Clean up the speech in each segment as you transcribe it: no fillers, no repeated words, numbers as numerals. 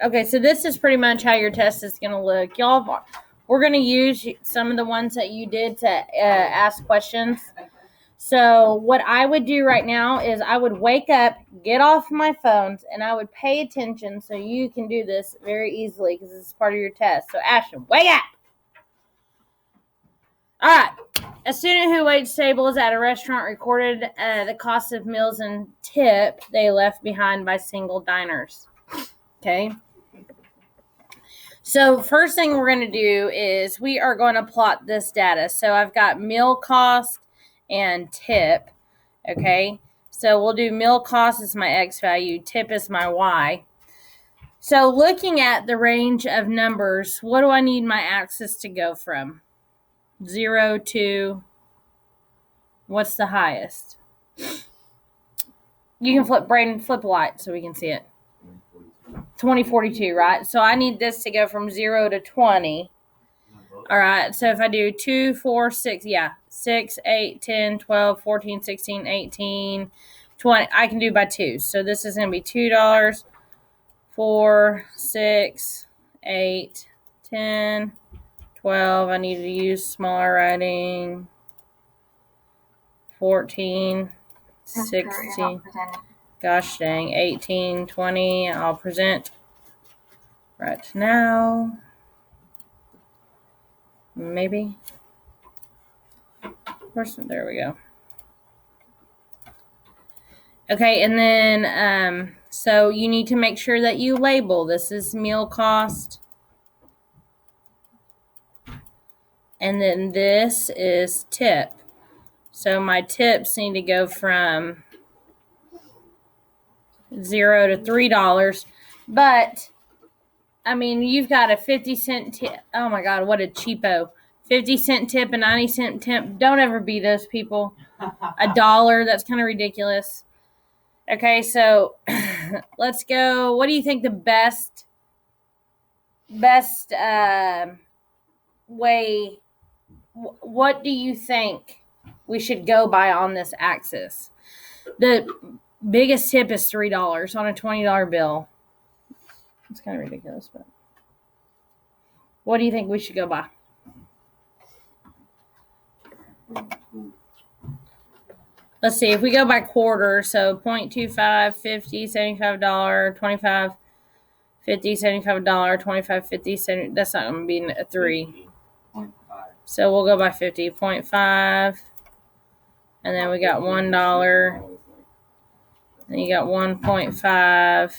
Okay, so this is pretty much how your test is going to look. Y'all, we're going to use some of the ones that you did to ask questions. So what I would do right now is I would wake up, get off my phones, and I would pay attention so you can do this very easily because this is part of your test. So Ashton, wake up! All right. A student who waits tables at a restaurant recorded the cost of meals and tip they left behind by single diners. Okay. So first thing we're going to do is we are going to plot this data. So I've got meal cost and tip. Okay. So we'll do meal cost is my X value. Tip is my Y. So looking at the range of numbers, what do I need my axis to go from? 0 to what's the highest? You can flip, Brayden, flip light so we can see it. 2042, right? So I need this to go from 0 to 20. All right, so if I do 2, 4, 6, 6, 8, 10, 12, 14, 16, 18, 20. I can do by 2. So this is going to be $2, 4, 6, 8, 10, 12. I need to use smaller writing. 14, 16. Gosh dang, 18, 20. I'll present right now. Maybe. There we go. Okay, and then so you need to make sure that you label. This is meal cost. And then this is tip. So my tips need to go from 0 to $3. But, I mean, you've got a 50-cent tip. Oh, my God, what a cheapo. 50-cent tip, a 90-cent tip. Don't ever be those people. $1, that's kind of ridiculous. Okay, so let's go. What do you think the best way, what do you think we should go by on this axis? The biggest tip is $3 on a $20 bill. It's kind of ridiculous, but what do you think we should go by? Let's see, if we go by quarter, so 0.25, 50, $75, 25, 50, $75, 25, 50, 70, that's not going to be a 3. 0.5. So we'll go by 50, 0.5, and then we got $1, then you got 1.5,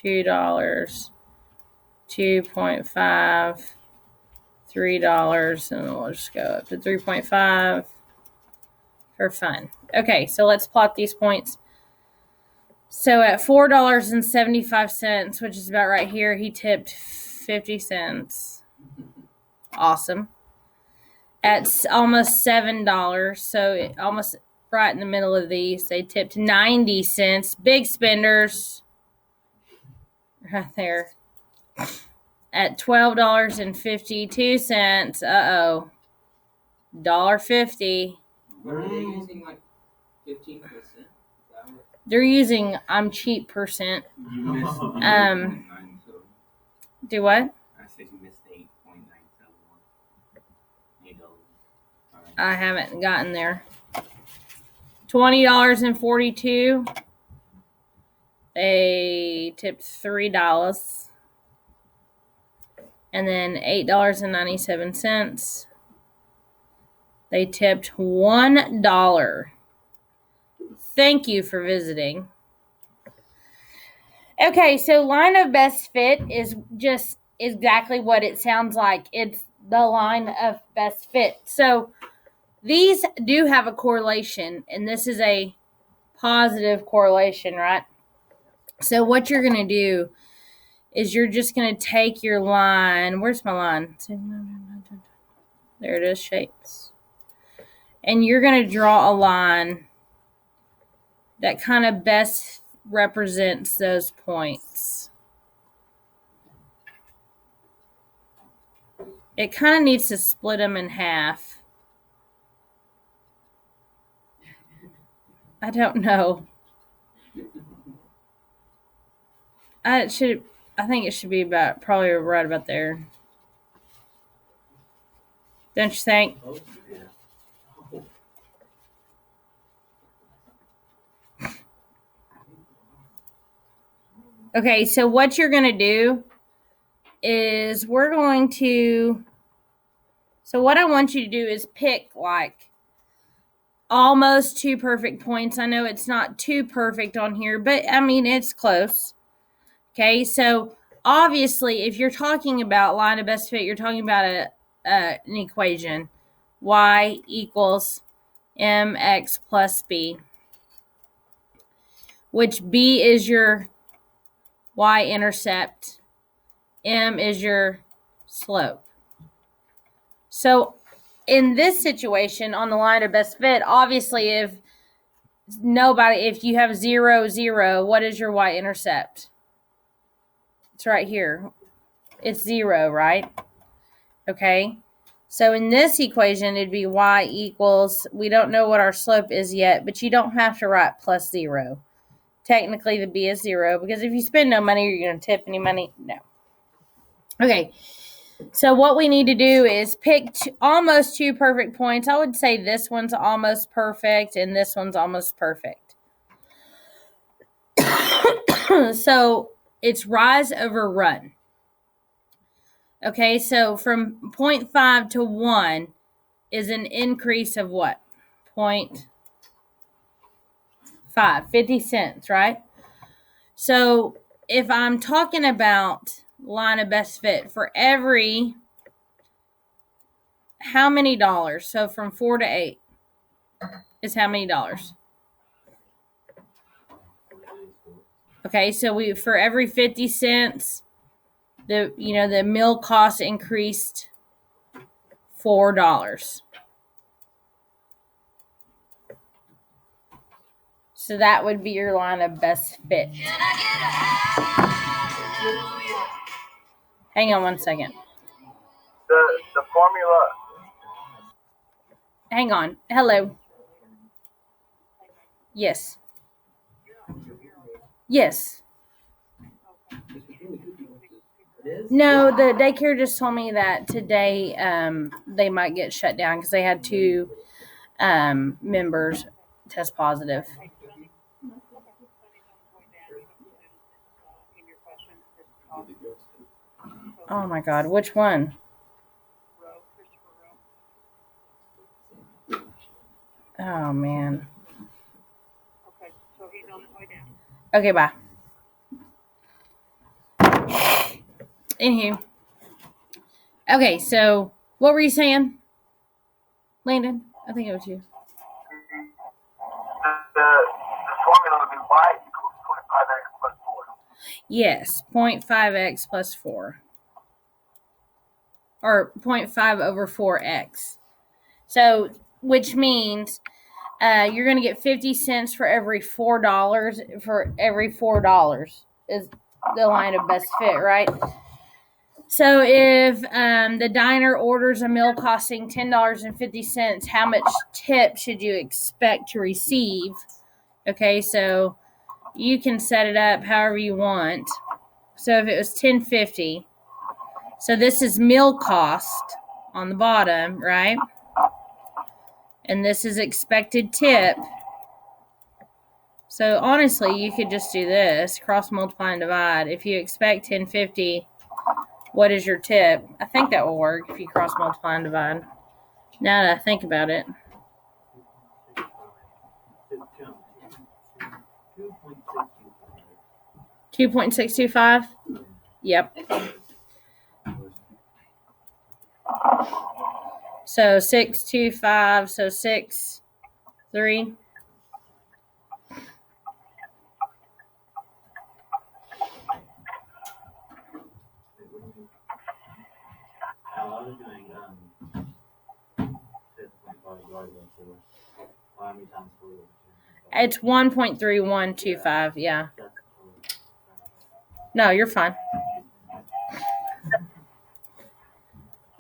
$2, 2.5, $3, and we'll just go up to 3.5 for fun. Okay, so let's plot these points. So at $4.75, which is about right here, he tipped 50 cents. Awesome. At almost $7, so almost right in the middle of these, they tipped 90 cents. Big spenders. Right there. At $12.52. Uh-oh. $1.50. What are they using, like 15%? They're using I'm cheap percent. You missed do what? I said you missed 8.971. I haven't gotten there. $20.42. They tipped $3. And then $8.97. They tipped $1. Thank you for visiting. Okay, so line of best fit is just exactly what it sounds like. It's the line of best fit. So these do have a correlation, and this is a positive correlation, right? So what you're going to do is you're just going to take your line. Where's my line? There it is, shapes. And you're going to draw a line that kind of best represents those points. It kind of needs to split them in half. I don't know. I think it should be probably right about there. Don't you think? Oh, yeah. Oh. Okay, so what you're going to do is what I want you to do is pick like almost 2 perfect points. I know it's not too perfect on here, but I mean, it's close. Okay, so obviously, if you're talking about line of best fit, you're talking about an equation. Y equals mx plus b, which b is your y-intercept, m is your slope. So in this situation on the line of best fit, obviously if you have 0, 0, what is your y-intercept? It's right here. It's 0, right? Okay. So in this equation, it'd be y equals, we don't know what our slope is yet, but you don't have to write plus 0. Technically, the b is 0, because if you spend no money, you're going to tip any money? No. Okay. So what we need to do is pick almost 2 perfect points. I would say this one's almost perfect and this one's almost perfect. So it's rise over run. Okay, so from 0.5 to 1 is an increase of what? 0.5, 50 cents, right? So if I'm talking about line of best fit for every how many dollars? So from 4 to 8 is how many dollars? Okay, so for every 50 cents, the meal cost increased $4. So that would be your line of best fit. Hang on one second. The formula. Hang on. Hello. Yes. Yes. No, the daycare just told me that today they might get shut down because they had 2 members test positive. Oh my God, which one? Oh man. Okay, so he's on his way down. Okay, bye. Anywho. Okay, so what were you saying, Landon? I think it was you. The formula would be y equals 25x plus 4. Yes, 0.5x plus 4. Or 0.5 over 4x. So, which means you're going to get 50 cents for every $4. For every $4 is the line of best fit, right? So if the diner orders a meal costing $10.50, how much tip should you expect to receive? Okay, so you can set it up however you want. So if it was $10.50, so this is meal cost on the bottom, right? And this is expected tip. So honestly, you could just do this, cross multiply and divide. If you expect $10.50, what is your tip? I think that will work if you cross multiply and divide. Now that I think about it. 2.625? Yep. So 625, so 6.3. It's 1.3125, yeah. No, you're fine.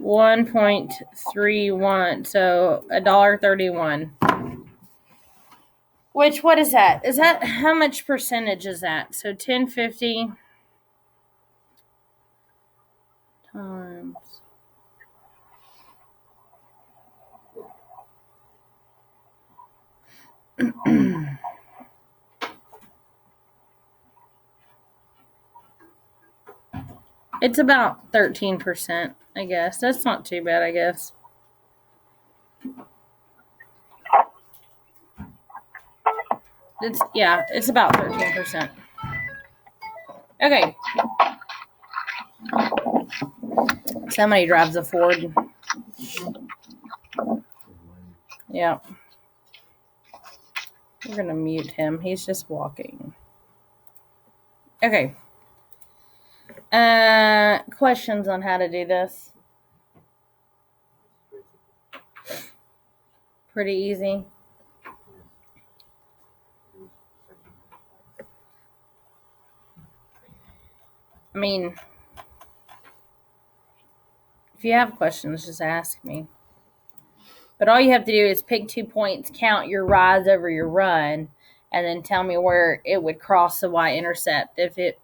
1.31, so $1.31. Which, what is that? Is that, how much percentage is that? So $10.50 times it's about 13%, I guess. That's not too bad, I guess. It's about 13%. Okay. Somebody drives a Ford. Yeah. We're going to mute him. He's just walking. Okay. Questions on how to do this? Pretty easy. I mean, if you have questions, just ask me. But all you have to do is pick 2 points, count your rise over your run, and then tell me where it would cross the y-intercept. If it